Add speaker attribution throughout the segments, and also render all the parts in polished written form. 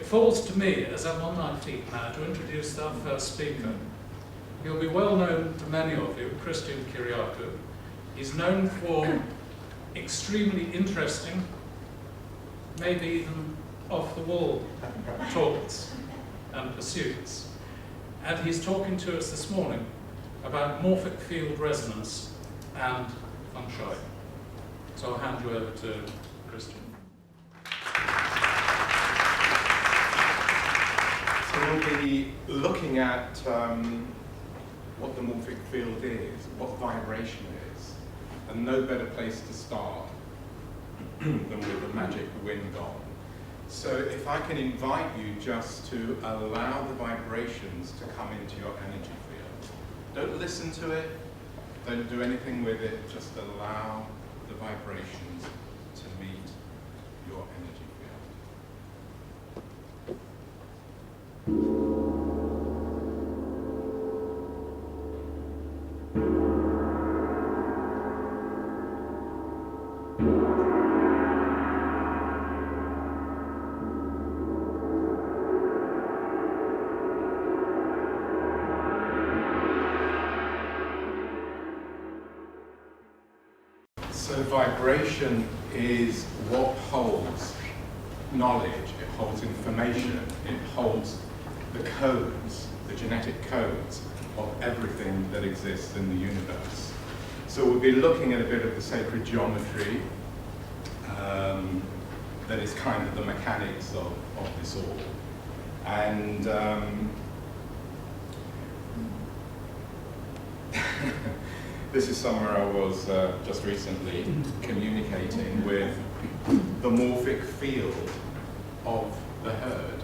Speaker 1: It falls to me, as I'm on my feet now, to introduce our first speaker. He'll be well known to many of you, Christian Kyriacou. He's known for extremely interesting, maybe even off-the-wall talks and pursuits. And he's talking to us this morning about morphic field resonance and Feng Shui. So I'll hand you over to Christian.
Speaker 2: So we'll be looking at what the morphic field is, what vibration is, and no better place to start than with the magic wind gong. So if I can invite you just to allow the vibrations to come into your energy field. Don't listen to it, don't do anything with it, just allow the vibrations to meet your energy field. So vibration is what holds knowledge, it holds information, it holds the codes, the genetic codes of everything that exists in the universe. So we'll be looking at a bit of the sacred geometry that is kind of the mechanics of this all. And this is somewhere I was just recently communicating with the morphic field of the herd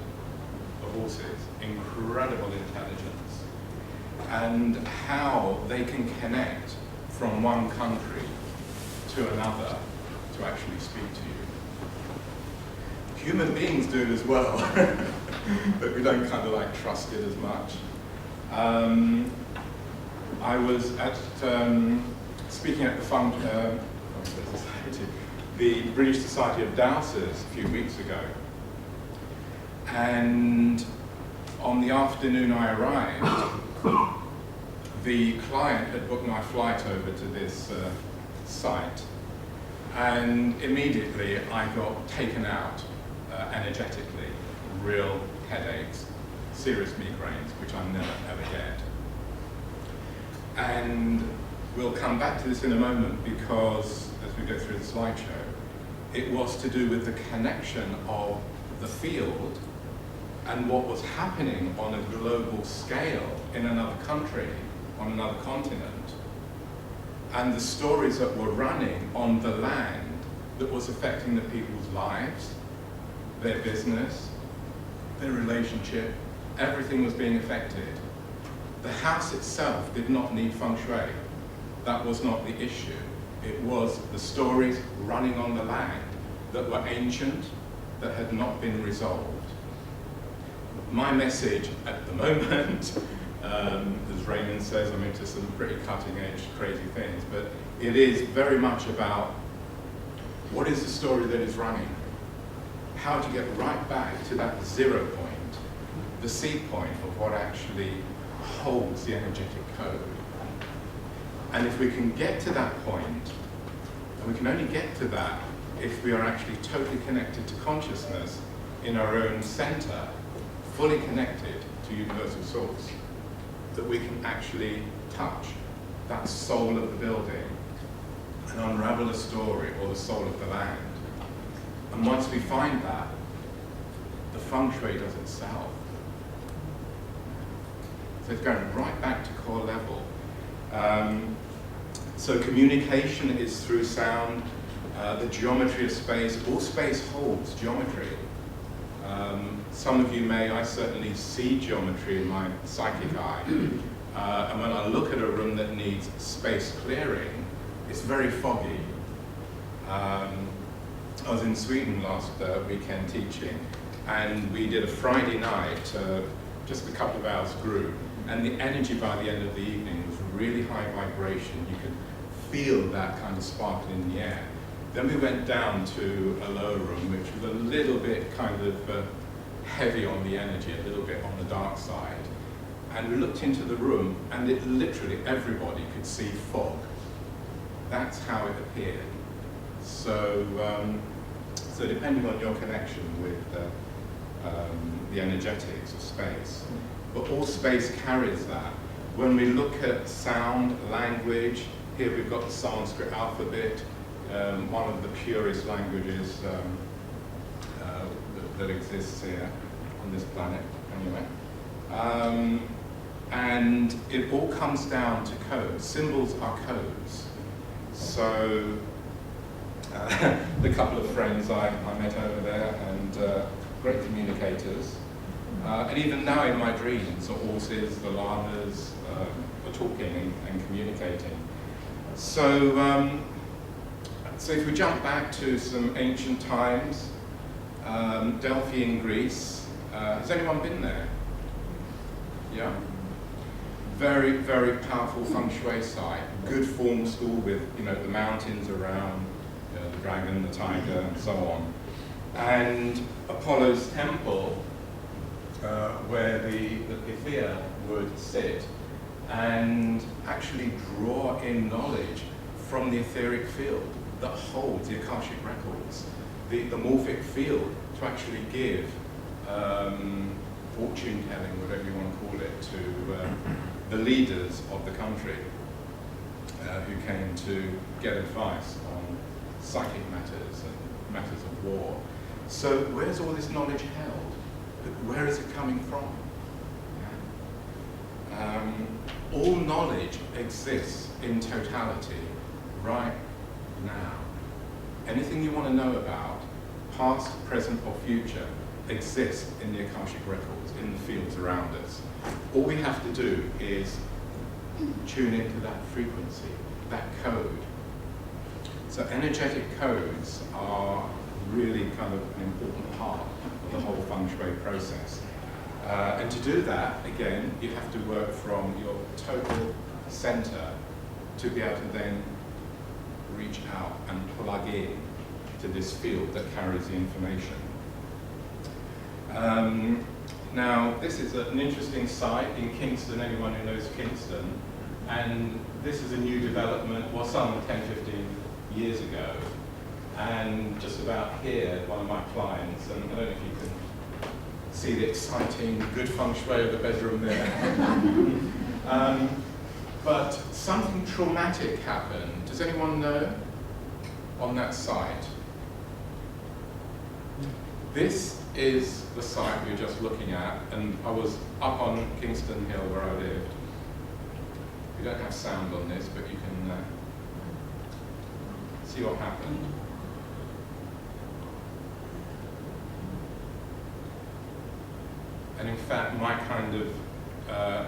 Speaker 2: of horses. Incredible intelligence. And how they can connect from one country to another to actually speak to you. Human beings do it as well, but we don't kind of like trust it as much. I was at speaking at the British Society of Dowsers a few weeks ago, and on the afternoon I arrived, the client had booked my flight over to this site, and immediately I got taken out energetically, real headaches, serious migraines, which I never ever get. And we'll come back to this in a moment because, as we go through the slideshow, it was to do with the connection of the field and what was happening on a global scale in another country, on another continent, and the stories that were running on the land that was affecting the people's lives, their business, their relationship. Everything was being affected. The house itself did not need Feng Shui. That was not the issue. It was the stories running on the land that were ancient, that had not been resolved. My message at the moment, as Raymond says, I'm into some pretty cutting-edge, crazy things, but it is very much about what is the story that is running? How to get right back to that 0 point, the seed point of what actually holds the energetic code. And if we can get to that point, and we can only get to that if we are actually totally connected to consciousness in our own center, fully connected to universal source, that we can actually touch that soul of the building and unravel a story, or the soul of the land. And once we find that, the Feng Shui does itself. So it's going right back to core level. So communication is through sound, the geometry of space. All space holds geometry. Some of you may, I certainly see geometry in my psychic eye. And when I look at a room that needs space clearing, it's very foggy. I was in Sweden last weekend teaching, and we did a Friday night, just a couple of hours group, and the energy by the end of the evening was really high vibration. You could feel that kind of sparkle in the air. Then we went down to a lower room, which was a little bit kind of heavy on the energy, a little bit on the dark side. And we looked into the room, and it literally, everybody could see fog. That's how it appeared. So, so depending on your connection with the energetics of space, but all space carries that. When we look at sound, language, here we've got the Sanskrit alphabet, one of the purest languages that exists here on this planet, anyway. And it all comes down to codes. Symbols are codes. So the couple of friends I met over there, and great communicators. And even now in my dreams, the horses, the llamas are talking and communicating. So, so if we jump back to some ancient times, Delphi in Greece, has anyone been there? Yeah? Very, very powerful Feng Shui site. Good form school with, you know, the mountains around, the dragon, the tiger, and so on. And Apollo's temple, where the Pythia would sit and actually draw in knowledge from the etheric field that holds the Akashic records, the morphic field, to actually give fortune telling, whatever you want to call it, to the leaders of the country who came to get advice on psychic matters and matters of war. So where's all this knowledge held? Where is it coming from? All knowledge exists in totality right now. Anything you want to know about, past, present, or future, exists in the Akashic records, in the fields around us. All we have to do is tune into that frequency, that code. So energetic codes are really kind of an important part of the whole Feng Shui process. And to do that, again, you have to work from your total center to be able to then reach out and plug in to this field that carries the information. Now, this is an interesting site in Kingston, anyone who knows Kingston, and this is a new development, well, some 10, 15 years ago, and just about here, one of my clients, and I don't know if you can see the exciting, good Feng Shui of the bedroom there. But something traumatic happened. Does anyone know on that site? This is the site we were just looking at, and I was up on Kingston Hill where I lived. We don't have sound on this, but you can see what happened. And in fact, my kind of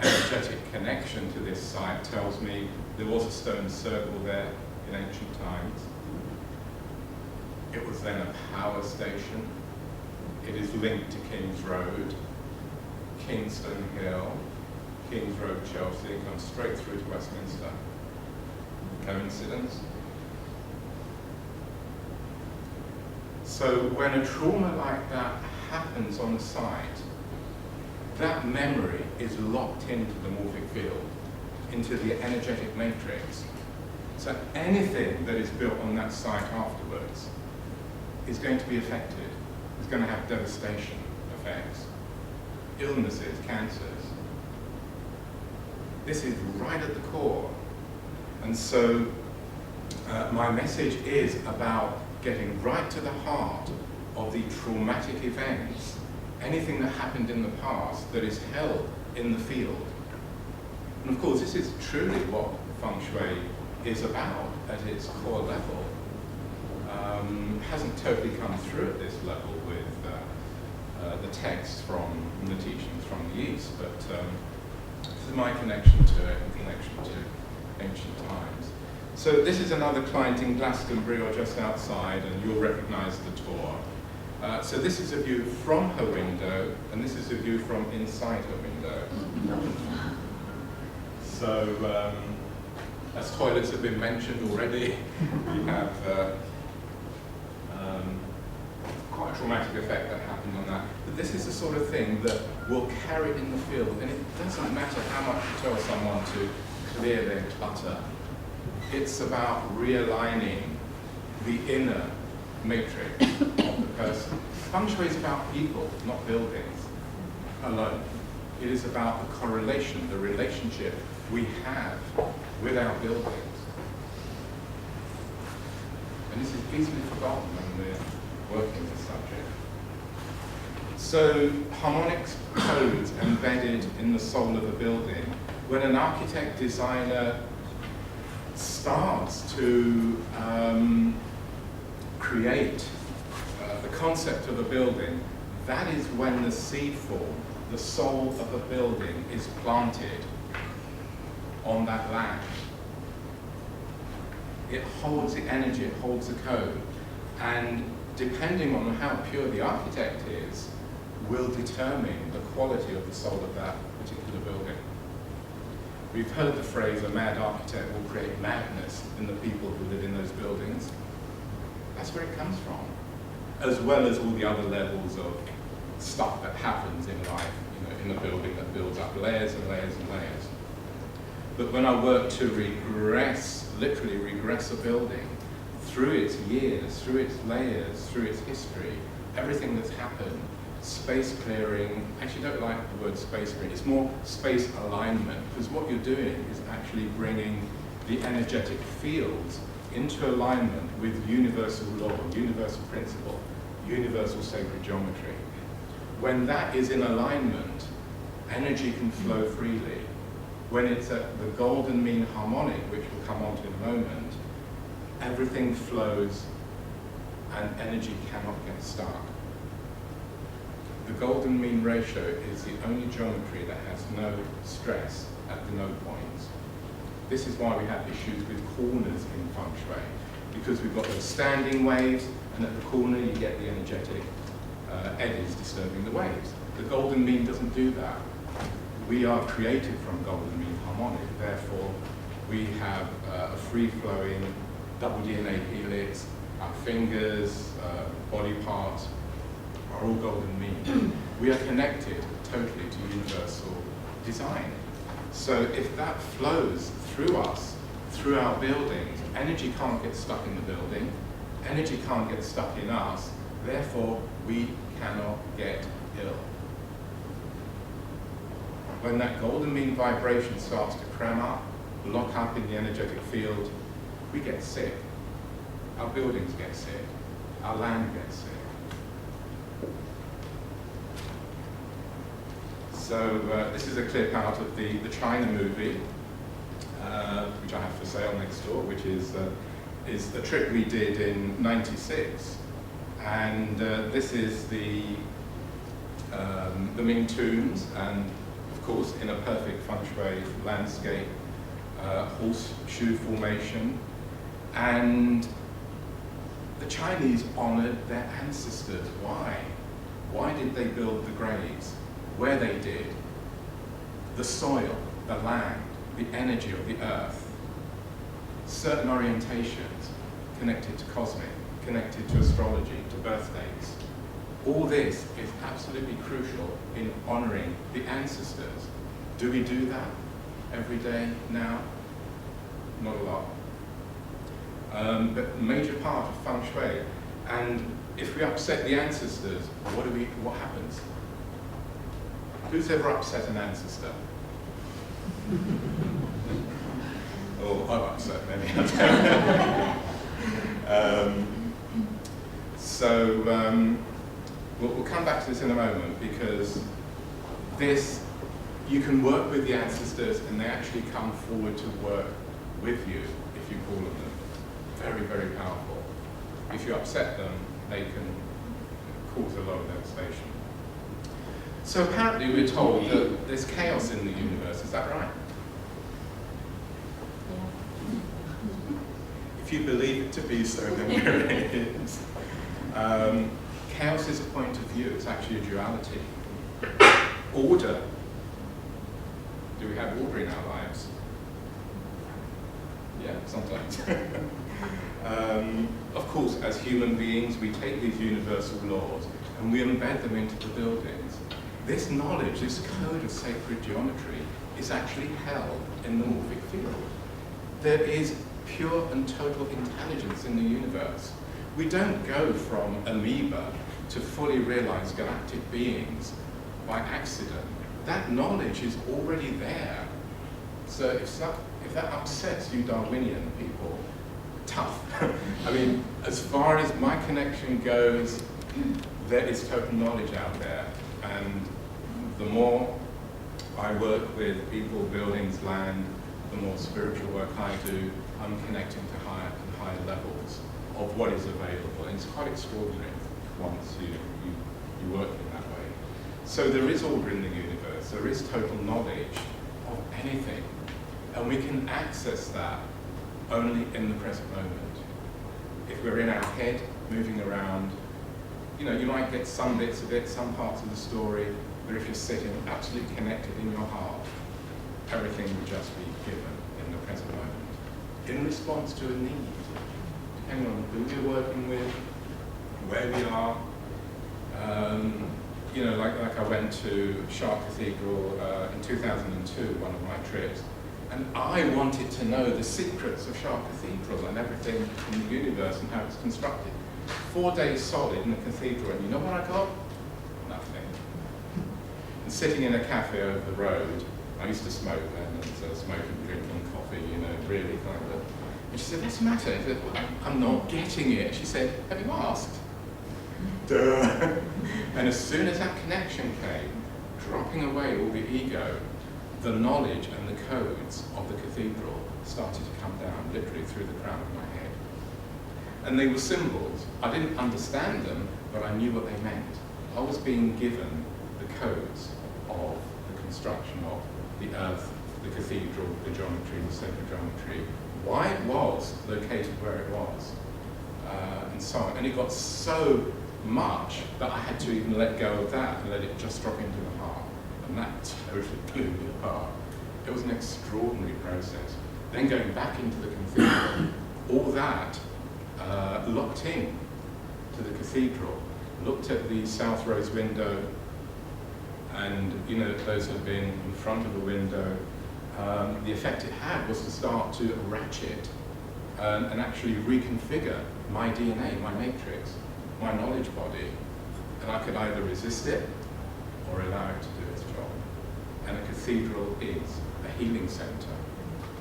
Speaker 2: energetic connection to this site tells me there was a stone circle there in ancient times. It was then a power station. It is linked to King's Road, Kingston Hill, King's Road, Chelsea, comes straight through to Westminster. Coincidence? So when a trauma like that happens on the site, that memory is locked into the morphic field, into the energetic matrix. So anything that is built on that site afterwards is going to be affected. It's going to have devastation effects, illnesses, cancers. This is right at the core. And so my message is about getting right to the heart of the traumatic events, anything that happened in the past that is held in the field. And of course, this is truly what Feng Shui is about at its core level. Hasn't totally come through at this level with the texts from the teachings from the East, but this is my connection to it and connection to ancient times. So this is another client in Glastonbury or just outside, and you'll recognize the tour. So this is a view from her window, and this is a view from inside her window. So, as toilets have been mentioned already, we have quite a traumatic effect that happened on that. this is the sort of thing that will carry in the field, and it doesn't matter how much you tell someone to clear their clutter. It's about realigning the inner matrix of the person. Feng Shui is about people, not buildings alone. It is about the correlation, the relationship we have with our buildings. And this is easily forgotten when we're working this subject. So, harmonics codes embedded in the soul of a building. When an architect designer starts to create the concept of a building, that is when the seed form, the soul of a building, is planted on that land. It holds the energy, it holds the code, and depending on how pure the architect is, will determine the quality of the soul of that particular building. We've heard the phrase, a mad architect will create madness in the people who live in those buildings. That's where it comes from, as well as all the other levels of stuff that happens in life, in a building that builds up layers and layers and layers. But when I work to regress, literally regress a building through its years, through its layers, through its history, everything that's happened, space clearing, actually don't like the word space clearing, it's more space alignment, because what you're doing is actually bringing the energetic fields into alignment with universal law, universal principle, universal sacred geometry. When that is in alignment, energy can flow freely. When it's at the golden mean harmonic, which we'll come on to in a moment, everything flows and energy cannot get stuck. The golden mean ratio is the only geometry that has no stress at the node points. This is why we have issues with corners in Feng Shui, because we've got those standing waves, and at the corner you get the energetic eddies disturbing the waves. The golden mean doesn't do that. We are created from golden mean harmonic, therefore we have a free-flowing double DNA helix, our fingers, body parts are all golden mean. We are connected totally to universal design. So if that flows through us, through our buildings, energy can't get stuck in the building, energy can't get stuck in us, therefore we cannot get ill. When that golden mean vibration starts to cram up, lock up in the energetic field, we get sick. Our buildings get sick. Our land gets sick. So this is a clip out of the China movie, which I have for sale next door, which is the trip we did in '96. And this is the Ming tombs, and of course, in a perfect Feng Shui landscape, horseshoe formation. And the Chinese honored their ancestors. Why? Why did they build the graves? Where they did? The soil, the land, the energy of the earth. Certain orientations connected to cosmic, connected to astrology, to birthdays. All this is absolutely crucial in honoring the ancestors. Do we do that every day now? Not a lot. But a major part of Feng Shui. And if we upset the ancestors, what happens? Who's ever upset an ancestor? Oh, I've upset many. We'll come back to this in a moment, because you can work with the ancestors and they actually come forward to work with you if you call on them. Very, very powerful. If you upset them, they can cause a lot of devastation. So apparently we're told that there's chaos in the universe, is that right?
Speaker 3: Yeah.
Speaker 2: If you believe it to be so, then there it is. Chaos is a point of view, it's actually a duality. Order. Do we have order in our lives? Yeah, sometimes. Of course, as human beings, we take these universal laws and we embed them into the buildings. This knowledge, this code of sacred geometry, is actually held in the morphic field. There is pure and total intelligence in the universe. We don't go from amoeba to fully realized galactic beings by accident. That knowledge is already there. So if that upsets you Darwinian people, tough. I mean, as far as my connection goes, there is total knowledge out there. And the more I work with people, buildings, land, the more spiritual work I do, I'm connecting to higher and higher levels of what is available. And it's quite extraordinary once you work in that way. So there is order in the universe. There is total knowledge of anything. And we can access that only in the present moment. If we're in our head, moving around, you know, you might get some bits of it, some parts of the story, but if you're sitting absolutely connected in your heart, everything will just be given in the present moment, in response to a need, depending on who we're working with, where we are. You know, like I went to Sharp Cathedral in 2002, one of my trips, and I wanted to know the secrets of Sharp Cathedral and everything in the universe and how it's constructed. 4 days solid in the cathedral, and you know what I got? Nothing. And sitting in a cafe over the road, I used to smoke then, and smoking, drinking coffee, you know, really kind of. And she said, "What's the matter?" I said, "I'm not getting it." She said, "Have you asked?" Duh. And as soon as that connection came, dropping away all the ego, the knowledge and the codes of the cathedral started to come down, literally through the crown of my head. And they were symbols. I didn't understand them, but I knew what they meant. I was being given the codes of the construction of the earth, the cathedral, the geometry, the sacred geometry, why it was located where it was, and so on. And it got so much that I had to even let go of that and let it just drop into the heart. And that totally blew me apart. It was an extraordinary process. Then going back into the cathedral, all that locked in to the cathedral, looked at the south rose window, and you know, those who have been in front of the window, the effect it had was to start to ratchet and actually reconfigure my DNA, my matrix, my knowledge body, and I could either resist it or allow it to do its job. And a cathedral is a healing center.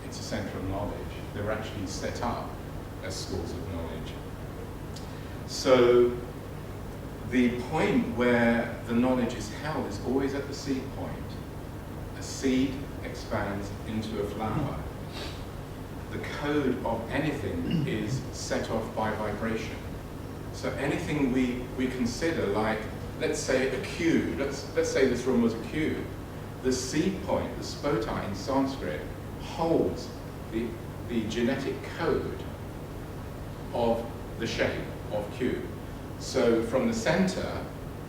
Speaker 2: It's a center of knowledge. They were actually set up as schools of knowledge. So the point where the knowledge is held is always at the seed point. A seed expands into a flower. The code of anything is set off by vibration. So anything we consider, like, let's say a cube, let's say this room was a cube, the seed point, the spoti in Sanskrit, holds the genetic code of the shape of cube. So from the center,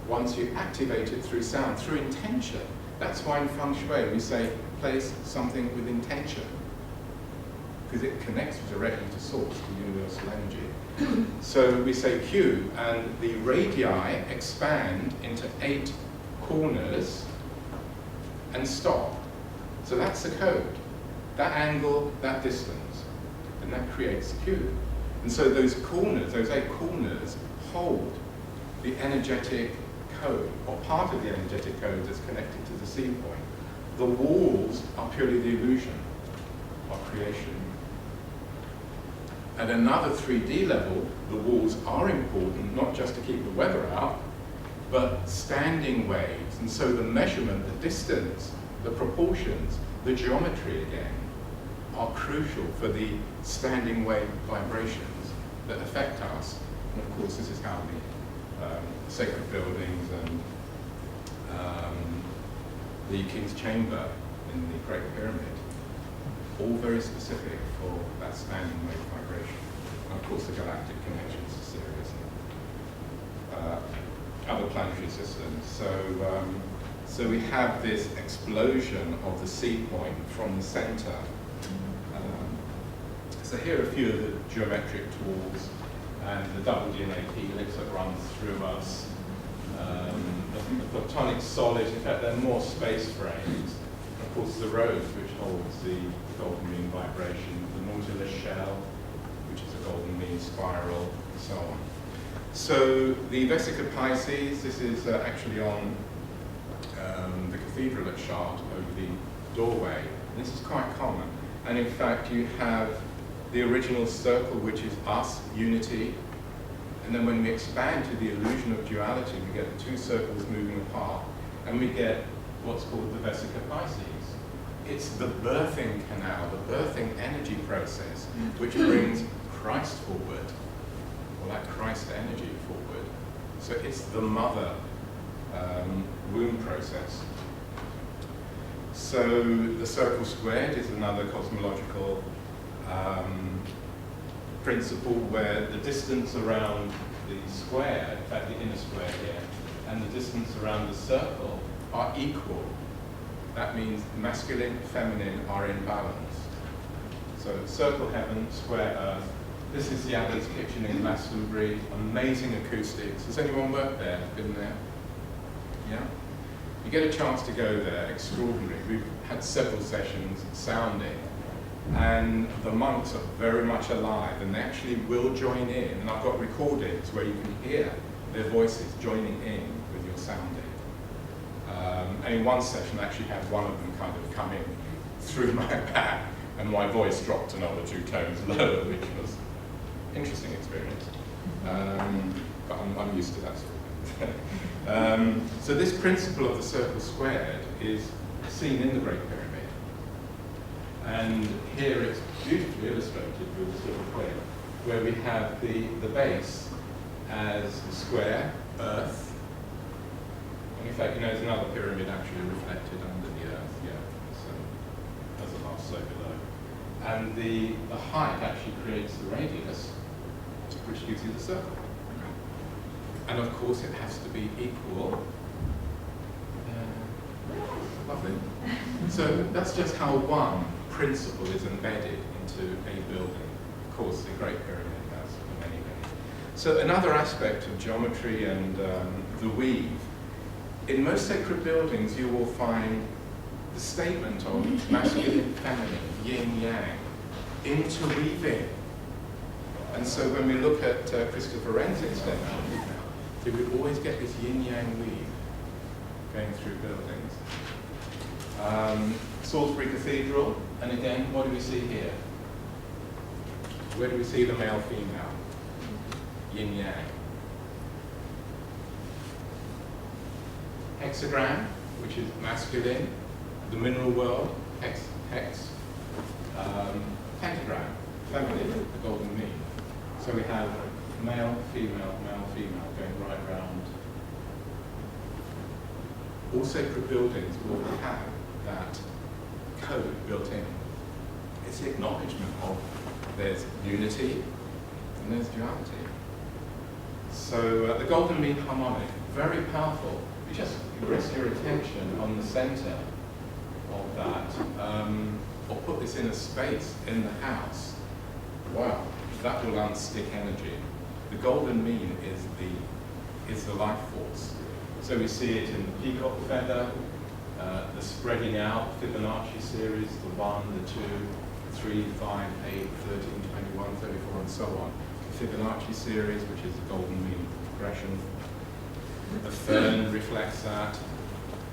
Speaker 2: once you activate it through sound, through intention, that's why in Feng Shui we say place something with intention, because it connects directly to source, to universal energy. So we say cube, and the radii expand into 8 corners and stop. So that's the code. That angle, that distance, and that creates the cube. And so those corners, those 8 corners, hold the energetic code, or part of the energetic code that's connected to the seed point. The walls are purely the illusion of creation. At another 3D level, the walls are important, not just to keep the weather out, but standing waves. And so the measurement, the distance, the proportions, the geometry again, are crucial for the standing wave vibrations that affect us. And of course, this is how the sacred buildings and the King's Chamber in the Great Pyramid, all very specific for that standing wave vibration. And of course, the galactic connections to Sirius and other planetary systems. So we have this explosion of the seed point from the center. So here are a few of the geometric tools and the double DNA helix that runs through us. the photonic solid. In fact, they're more space frames. Of course, the rose, which holds the golden mean vibration, the Nautilus shell, which is a golden mean spiral, and so on. So the Vesica Pisces, this is actually on the Cathedral at Chartres over the doorway. And this is quite common. And in fact, you have the original circle, which is us, unity. And then when we expand to the illusion of duality, we get the two circles moving apart. And we get what's called the Vesica Pisces. It's the birthing canal, the birthing energy process, which brings Christ forward, or that Christ energy forward. So it's the mother womb process. So the circle squared is another cosmological principle where the distance around the square, in fact the inner square here, and the distance around the circle are equal. That means masculine, feminine are in balance. So circle heaven, square earth. This is the Abbot's Kitchen in Glastonbury. Amazing acoustics. Has anyone worked there? Been there? Yeah? You get a chance to go there, extraordinary. We've had several sessions sounding, and the monks are very much alive, and they actually will join in. And I've got recordings where you can hear their voices joining in with your sounding. And in one session, I actually had one of them kind of come in through my back, and my voice dropped another 2 tones lower, which was an interesting experience. But I'm used to that sort of thing. So this principle of the circle squared is seen in the Great Pyramid. And here it's beautifully illustrated with this little quill, where we have the base as square, earth. And in fact, there's another pyramid actually reflected under the earth, yeah, so as a last so below. And the height actually creates the radius, which gives you the circle. And of course, it has to be equal. Lovely. So that's just how one principle is embedded into a building. Of course, the Great Pyramid has many, many. So another aspect of geometry and the weave. In most sacred buildings, you will find the statement of masculine, feminine, yin-yang, interweaving. And so when we look at Christopher Wren's extension, we always get this yin-yang weave going through buildings. Salisbury Cathedral, and again, what do we see here? Where do we see the male-female? Yin-yang. Hexagram, which is masculine. The mineral world, hex. Pentagram, feminine, the golden mean. So we have male, female, going right round. All sacred buildings will have that code built in. It's the acknowledgement of there's unity and there's duality. So the golden mean harmonic, very powerful. You just rest your attention on the center of that, or put this in a space in the house. Wow, that will unstick energy. The golden mean is the life force. So we see it in the peacock feather, the spreading out Fibonacci series, the 1, the 2, 3, 5, 8, 13, 21, 34, and so on. The Fibonacci series, which is the golden mean progression. The fern reflects that,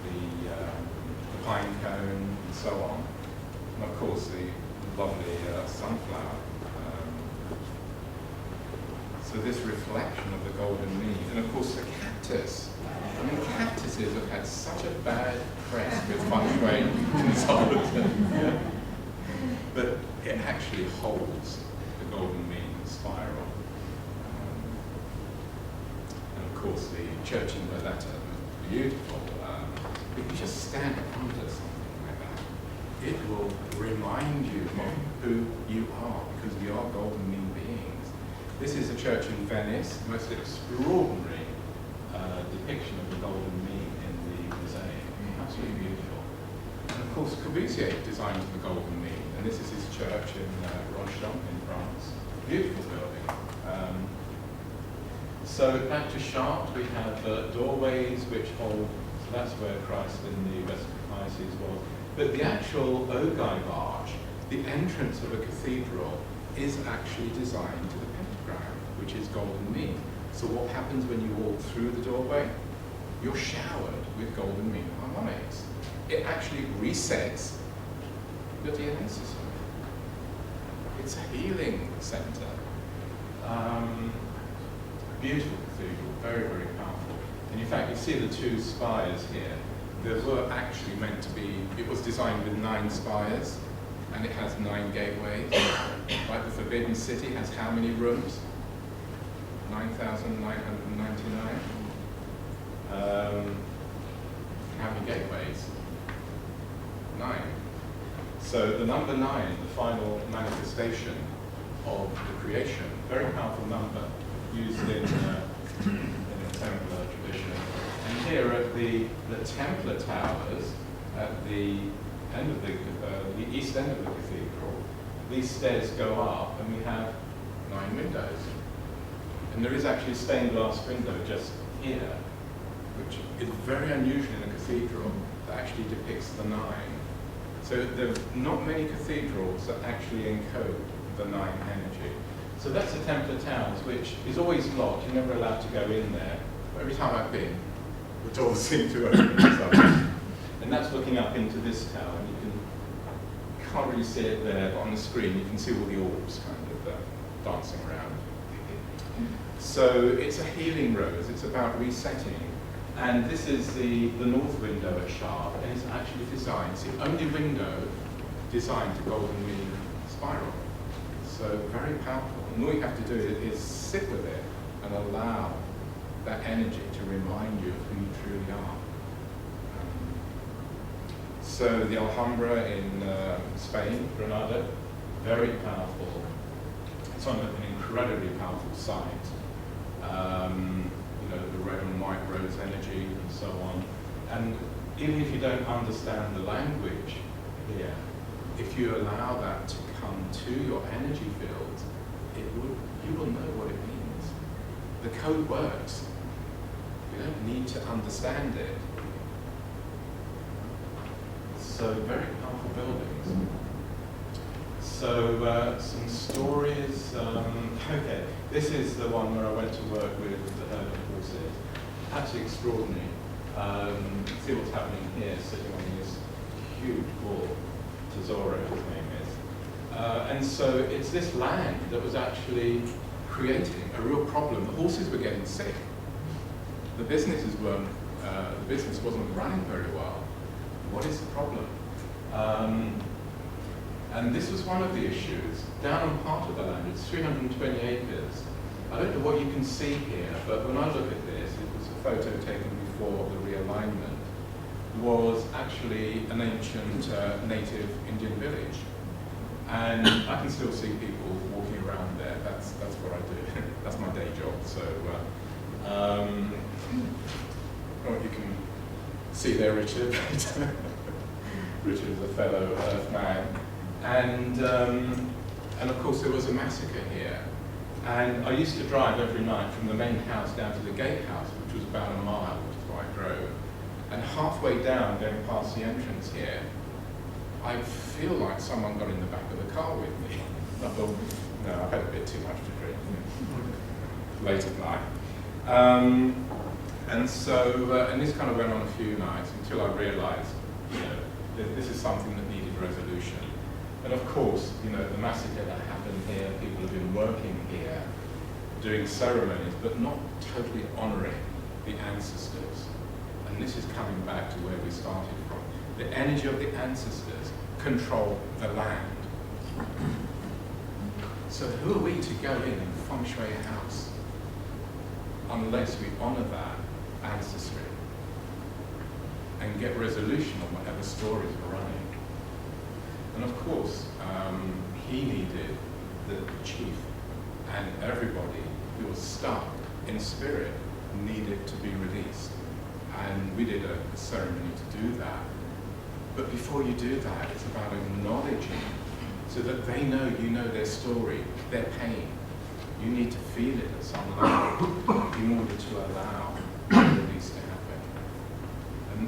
Speaker 2: the pine cone, and so on. And of course, the lovely sunflower. So this reflection of the golden mean. And of course, the cactus. I mean, cactuses have had such a bad press with Feng Shui consultant. Yeah. But it actually holds the golden mean spiral. And of course, the church in Valletta, beautiful. If you just stand under something like that, it will remind you of who you are, because we are golden mean beings. This is a church in Venice, most extraordinary depiction of the golden mean in the mosaic. Absolutely beautiful. And of course, Corbusier designed the golden mean, and this is his church in Ronchamp in France. Beautiful building.
Speaker 3: So back to Chartres, we have doorways which hold, so that's where Christ in the Vesica Pisces was. But the actual ogive arch, the entrance of a cathedral, is actually designed to the pentagram, which is golden mean. So what happens when you walk through the doorway? You're showered with golden mean harmonics. It actually resets your DNA system. It's a healing center. Beautiful cathedral, very, very powerful. And in fact, you see the two spires here. They were actually meant to be, it was designed with 9 spires, and it has 9 gateways. Like the Forbidden City has how many rooms? 9,999. How many gateways? 9. So the number 9, the final manifestation of the creation, very powerful number used in the Templar tradition. And here at the Templar towers, at the end of the east end of the cathedral, these stairs go up, and we have 9 windows. And there is actually a stained glass window just here, which is very unusual in a cathedral, that actually depicts the 9. So there are not many cathedrals that actually encode the 9 energy. So that's the Templar Towers, which is always locked. You're never allowed to go in there. But every time I've been, the doors seem to open themselves. And that's looking up into this tower, and you can't really see it there, but on the screen you can see all the orbs kind of dancing around. So it's a healing rose. It's about resetting. And this is the north window at Chartres, and it's actually designed, it's the only window designed to golden mean spiral. So very powerful. And all you have to do is sit with it and allow that energy to remind you of who you truly are. So the Alhambra in Spain, Granada, very powerful. It's on an incredibly powerful site. You know, the red and white rose energy and so on. And even if you don't understand the language here, if you allow that to come to your energy field, you will know what it means. The code works. You don't need to understand it. So very powerful buildings. So some stories. Okay, this is the one where I went to work with the herd of horses. Absolutely extraordinary. See what's happening here, sitting on this huge bull. Tesoro, his name is. And so it's this land that was actually creating a real problem. The horses were getting sick. The businesses weren't. The business wasn't running very well. What is the problem? And this was one of the issues. Down on part of the land, it's 320 acres. I don't know what you can see here, but when I look at this, it was a photo taken before the realignment, was actually an ancient native Indian village. And I can still see people walking around there. That's what I do. That's my day job. So you can see there Richard. Richard is a fellow Earthman. And of course there was a massacre here. And I used to drive every night from the main house down to the gatehouse, which was about a mile, which is why I drove. And halfway down, going past the entrance here, I feel like someone got in the back of the car with me. I thought, no, I've had a bit too much to drink late at night. And so, and this kind of went on a few nights until I realized, you know, that this is something that needed resolution. And of course, you know, the massacre that happened here, people have been working here, doing ceremonies, but not totally honoring the ancestors. And this is coming back to where we started from. The energy of the ancestors control the land. So who are we to go in and feng shui a house unless we honor that ancestry and get resolution on whatever stories we're running? And of course, he needed the chief and everybody who was stuck in spirit needed to be released. And we did a ceremony to do that. But before you do that, it's about acknowledging so that they know you know their story, their pain.
Speaker 2: You need to feel it at some level in order to allow the release to happen.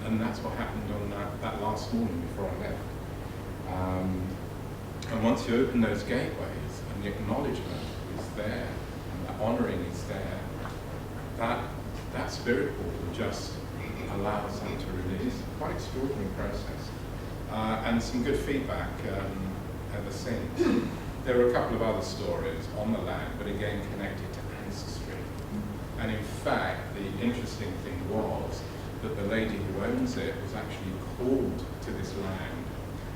Speaker 2: And that's what happened on that last morning before I left. And once you open those gateways and the acknowledgement is there, and the honouring is there, that spirit will just allows them to release. Quite extraordinary process. And some good feedback ever since. There are a couple of other stories on the land, but again connected to ancestry. And in fact, the interesting thing was that the lady who owns it was actually called to this land.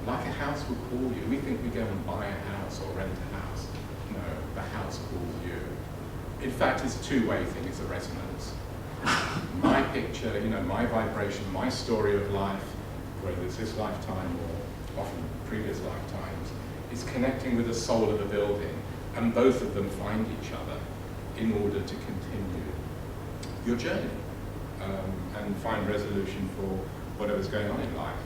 Speaker 2: Like a house would call you. We think we go and buy a house or rent a house. No, the house calls you. In fact, it's a two-way thing, it's a resonance. My picture, my vibration, my story of life, whether it's this lifetime or often previous lifetimes, is connecting with the soul of the building, and both of them find each other in order to continue your journey and find resolution for whatever's going on in life.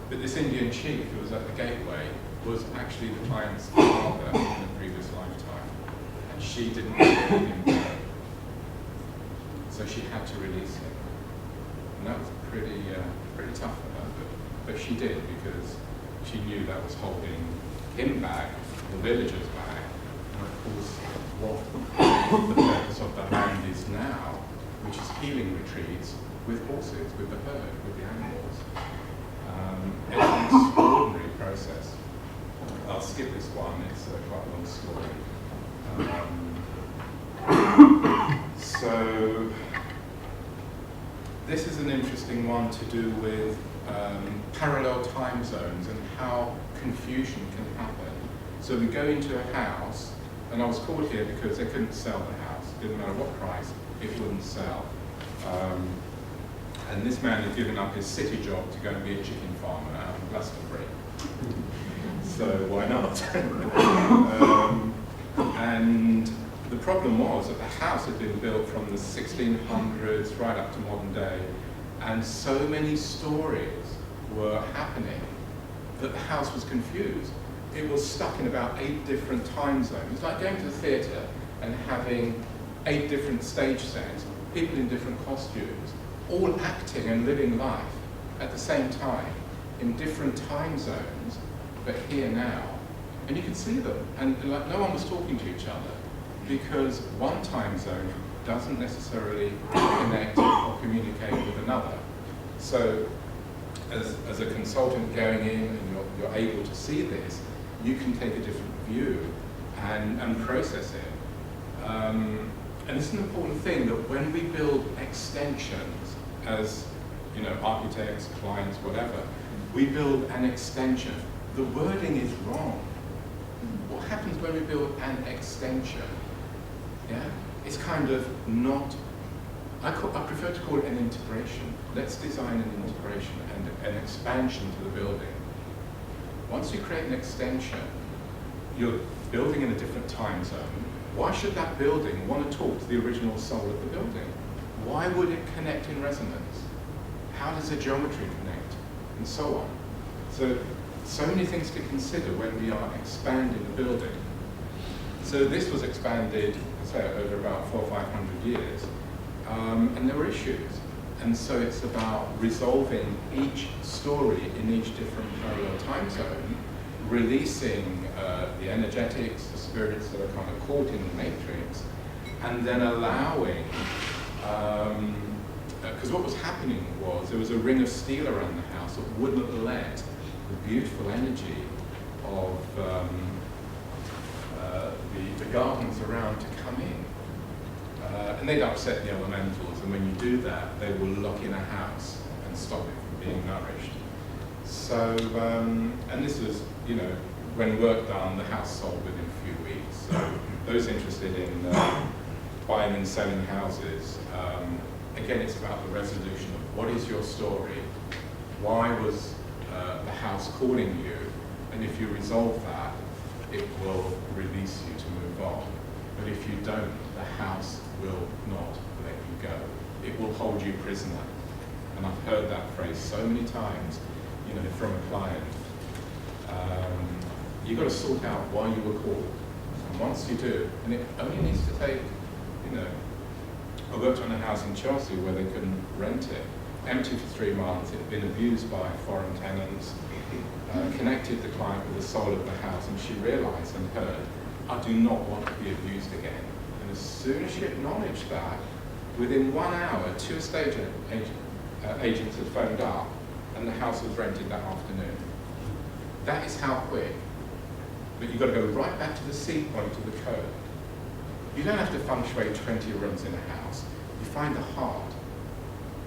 Speaker 2: But this Indian chief who was at the gateway was actually the client's father in the previous lifetime, and she didn't want him to. So she had to release him. And that was pretty tough for her, but she did, because she knew that was holding him back, the villagers back, and of course what the purpose of the land is now, which is healing retreats with horses, with the herd, with the animals. It's an extraordinary process. I'll skip this one, it's quite a long story. So this is an interesting one to do with parallel time zones and how confusion can happen. So we go into a house, and I was called here because they couldn't sell the house. Didn't matter what price, it wouldn't sell. And this man had given up his city job to go and be a chicken farmer out in Glastonbury. So why not? And the problem was that the house had been built from the 1600s right up to modern day, and so many stories were happening that the house was confused. It was stuck in about 8 different time zones. It's like going to the theatre and having 8 different stage sets, people in different costumes, all acting and living life at the same time in different time zones, but here now. And you could see them, and like no one was talking to each other, because one time zone doesn't necessarily connect or communicate with another. So as a consultant going in and you're able to see this, you can take a different view and process it. And it's an important thing that when we build extensions as architects, clients, whatever, we build an extension. The wording is wrong. What happens when we build an extension? Yeah, it's kind of not, I prefer to call it an integration. Let's design an integration and an expansion to the building. Once you create an extension, you're building in a different time zone. Why should that building want to talk to the original soul of the building? Why would it connect in resonance? How does the geometry connect? And so on. So many things to consider when we are expanding a building. So this was expanded, over about 400 or 500 years, and there were issues. And so it's about resolving each story in each different parallel time zone, releasing the energetics, the spirits that are kind of caught in the matrix, and then allowing, because what was happening was there was a ring of steel around the house that wouldn't let the beautiful energy of the gardens around to come in. And they'd upset the elementals, and when you do that, they will lock in a house and stop it from being nourished. So, and this was, when work done, the house sold within a few weeks. So those interested in buying and selling houses, again, it's about the resolution of what is your story, why was the house calling you, and if you resolve that, it will release you to move on. But if you don't, the house will not let you go. It will hold you prisoner. And I've heard that phrase so many times, from a client. You've got to sort out why you were called. And once you do, and it only needs to take, you know, I worked on a house in Chelsea where they couldn't rent it. Empty for 3 months, it had been abused by foreign tenants, connected the client with the soul of the house, and she realized and heard, I do not want to be abused again. And as soon as she acknowledged that, within 1 hour, 2 estate agents had phoned up, and the house was rented that afternoon. That is how quick. But you've got to go right back to the seed point of the code. You don't have to feng shui 20 rooms in a house. You find the heart,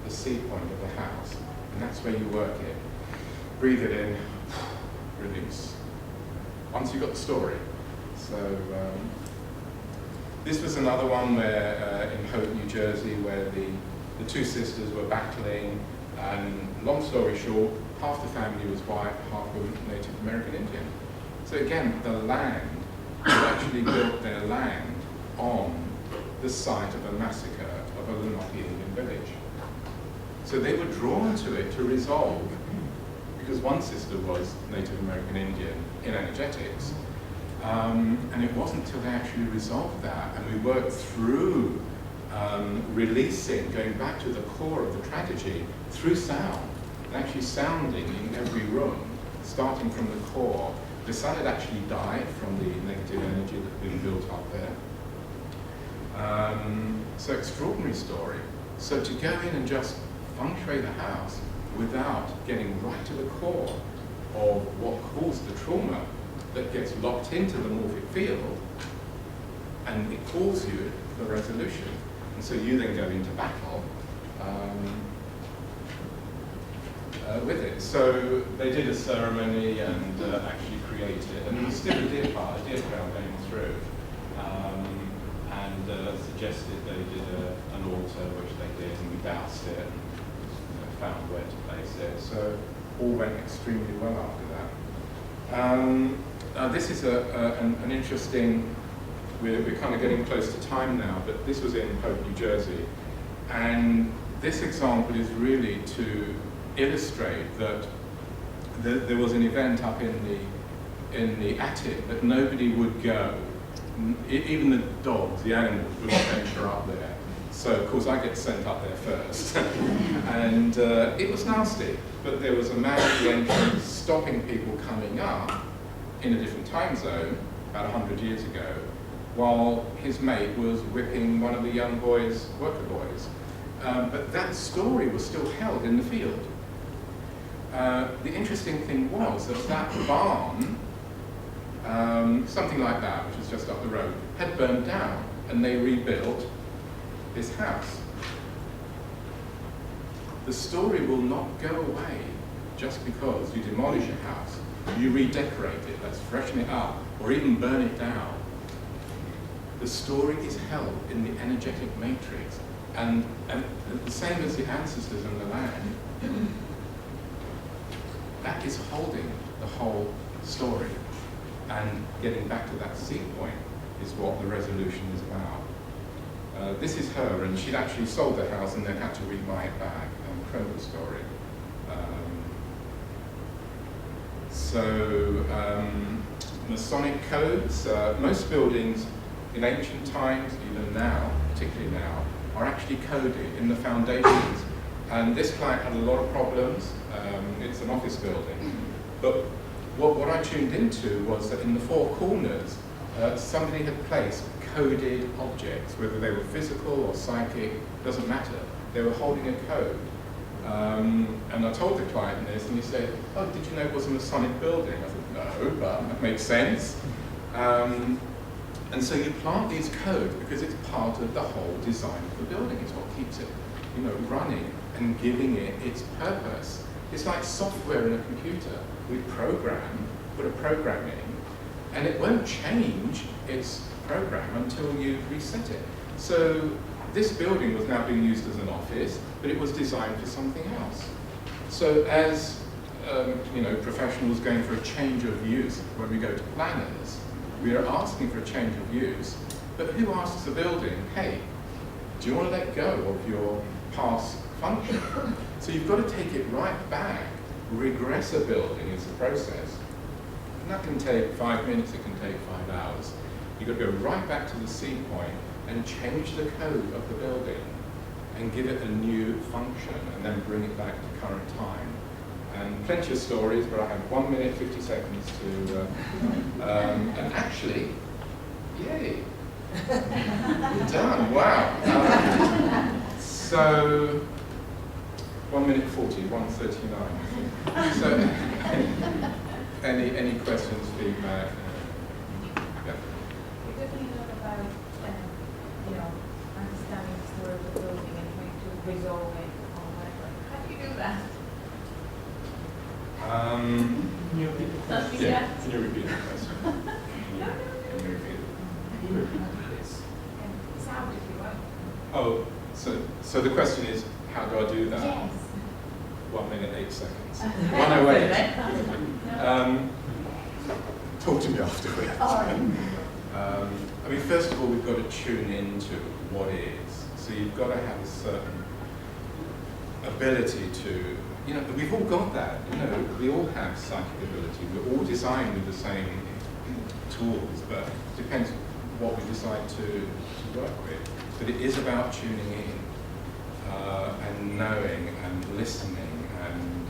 Speaker 2: the seed point of the house, and that's where you work it. Breathe it in, release. Once you've got the story. So this was another one where in Hope, New Jersey, where the 2 sisters were battling, and long story short, half the family was white, half were Native American Indian. So again, the land, they actually built their land on the site of a massacre of a Lenape Indian village. So they were drawn to it to resolve, because one sister was Native American Indian in energetics, and it wasn't until they actually resolved that, and we worked through releasing, going back to the core of the tragedy through sound, and actually sounding in every room, starting from the core. The son had actually died from the negative energy that had been built up there. So extraordinary story. So to go in and just feng shui the house without getting right to the core of what caused the trauma that gets locked into the morphic field, and it calls you for resolution. And so you then go into battle with it. So they did a ceremony and actually created, and there was still a deer trail going through, and suggested they did an altar, which they did, and we doused it and found where to place it. So all went extremely well after that. This is an interesting, we're kind of getting close to time now, but this was in Hope, New Jersey. And this example is really to illustrate that there was an event up in the attic that nobody would go. Even the dogs, the animals, wouldn't venture up there. So of course I get sent up there first. And it was nasty, but there was a man at the entrance stopping people coming up in a different time zone about 100 years ago, while his mate was whipping one of the young boys, worker boys. But that story was still held in the field. The interesting thing was that barn, something like that, which was just up the road, had burned down, and they rebuilt this house. The story will not go away just because you demolish a house. You redecorate it, let's freshen it up, or even burn it down. The story is held in the energetic matrix, and the same as the ancestors and the land, that is holding the whole story. And getting back to that seed point is what the resolution is about. This is her, and she'd actually sold the house and then had to rebuy it back. Incredible story. Masonic codes, most buildings in ancient times, even now, particularly now, are actually coded in the foundations. And this client had a lot of problems. It's an office building. But what I tuned into was that in the 4 corners, somebody had placed coded objects, whether they were physical or psychic, doesn't matter. They were holding a code. And I told the client this, and he said, oh, did you know it was a Masonic building? I said, no, but that makes sense. And so you plant these codes because it's part of the whole design of the building. It's what keeps it, running and giving it its purpose. It's like software in a computer. We put a program in, and it won't change its program until you reset it. So this building was now being used as an office, but it was designed for something else. So as professionals going for a change of use, when we go to planners, we are asking for a change of use, but who asks the building, hey, do you want to let go of your past function? So you've got to take it right back. Regress a building is the process. And that can take 5 minutes, it can take 5 hours. You've got to go right back to the seed point and change the code of the building and give it a new function and then bring it back to current time. And plenty of stories, but I have 1 minute, 50 seconds to, and actually, yay, we're done, wow. So, 1 minute 40, 1:39. So, any questions, feedback? Yeah.
Speaker 4: We're talking a lot about, understanding the story of the building and trying to resolve it or whatever. How do you do that?
Speaker 1: Can you repeat the question?
Speaker 2: Yeah. Can you repeat the question?
Speaker 4: No.
Speaker 2: Can you repeat it?
Speaker 1: Can you repeat this?
Speaker 4: Sound if you want.
Speaker 2: Oh, so the question is, how do I do that?
Speaker 4: Yes.
Speaker 2: 1 minute, 8 seconds. 1:08. Talk to me afterwards. I mean, first of all, we've got to tune into what is. So you've got to have a certain ability to, we've all got that. We all have psychic ability. We're all designed with the same tools, but it depends what we decide to work with. But it is about tuning in and knowing and listening and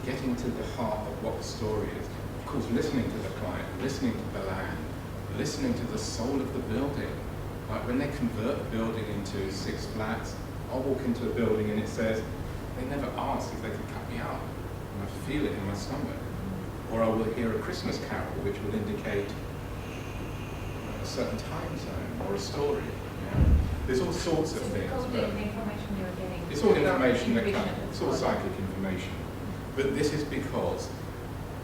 Speaker 2: getting to the heart of what the story is. Of course, listening to the client, listening to the land, listening to the soul of the building. Like when they convert a building into 6 flats, I'll walk into a building and it says, they never ask if they can cut me up. And I feel it in my stomach. Or I will hear a Christmas carol which will indicate a certain time zone or a story. There's all sorts of things.
Speaker 4: The information you're getting.
Speaker 2: It's all information that
Speaker 4: Intuition
Speaker 2: comes.
Speaker 4: of the
Speaker 2: It's all
Speaker 4: story.
Speaker 2: psychic information. But this is because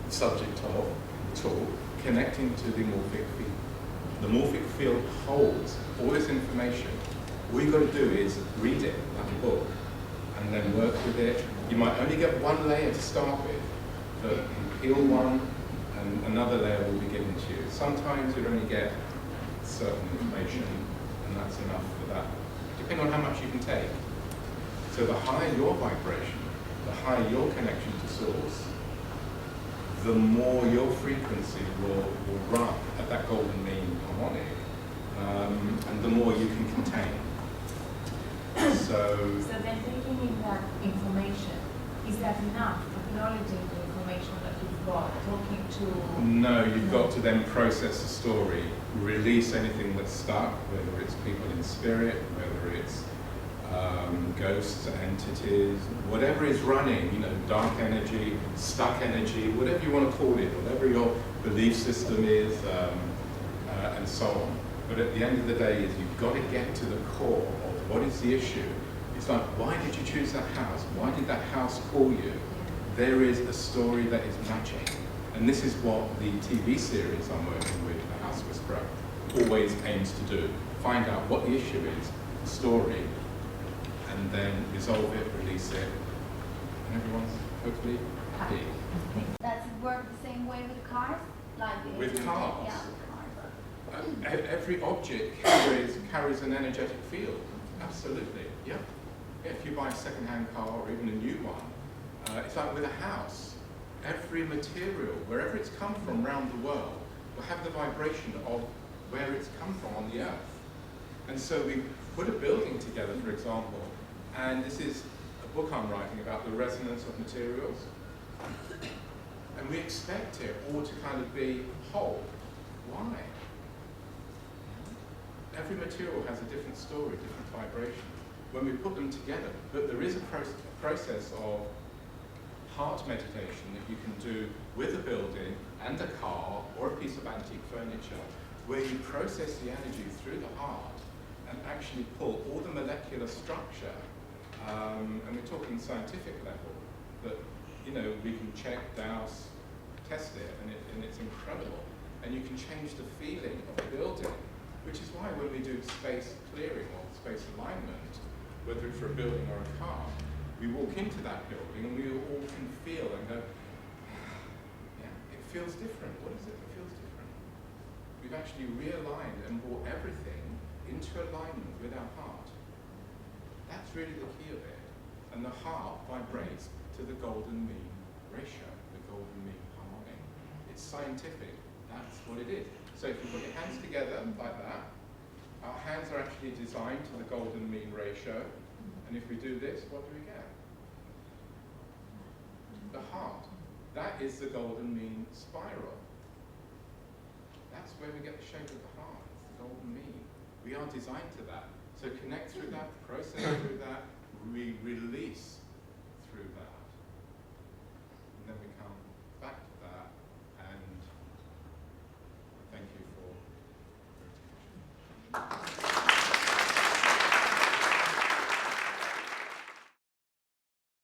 Speaker 2: the subject of the tool connecting to the morphic field. The morphic field holds all this information. All you've got to do is read it like a book and then work with it. You might only get 1 layer to start with, but you peel one and another layer will be given to you. Sometimes you'll only get certain information and that's enough for that, depending on how much you can take. So the higher your vibration, the higher your connection to source, the more your frequency will run at that golden mean harmonic, and the more you can contain. So
Speaker 4: then taking in that information, is that enough? Acknowledging the information that you've got, talking to...
Speaker 2: No, you've got to then process the story, release anything that's stuck, whether it's people in spirit, whether it's ghosts, entities, whatever is running, dark energy, stuck energy, whatever you want to call it, whatever your belief system is, and so on. But at the end of the day, is you've got to get to the core of what is the issue. It's like, why did you choose that house? Why did that house call you? There is a story that is matching. And this is what the TV series I'm working with, The House Whisperer, always aims to do. Find out what the issue is, the story, and then resolve it, release it, and everyone's hopefully happy.
Speaker 5: Does it work the same way with cars?
Speaker 2: With cars?
Speaker 5: Yeah, with cars.
Speaker 2: Every object carries an energetic field. Absolutely, yeah. If you buy a second-hand car or even a new one, it's like with a house. Every material, wherever it's come from around the world, will have the vibration of where it's come from on the earth. And so we put a building together, for example, and this is a book I'm writing about the resonance of materials. And we expect it all to kind of be whole. Why? Every material has a different story, different vibration. When we put them together, but there is a process of heart meditation that you can do with a building and a car or a piece of antique furniture, where you process the energy through the heart and actually pull all the molecular structure, and we're talking scientific level, but we can check, douse, test it, and it's incredible. And you can change the feeling of a building, which is why when we do space clearing or space alignment, whether it's for a building or a car, we walk into that building and we all can feel and go, yeah, it feels different. What is it that feels different? We've actually realigned and brought everything into alignment with our heart. That's really the key of it. And the heart vibrates to the golden mean ratio, the golden mean harmonic. It's scientific. That's what it is. So if you put your hands together like that, our hands are actually designed to the golden mean ratio. And if we do this, what do we get? The heart. That is the golden mean spiral. That's where we get the shape of the heart. It's the golden mean. We are designed to that. So connect through that, process through that, we release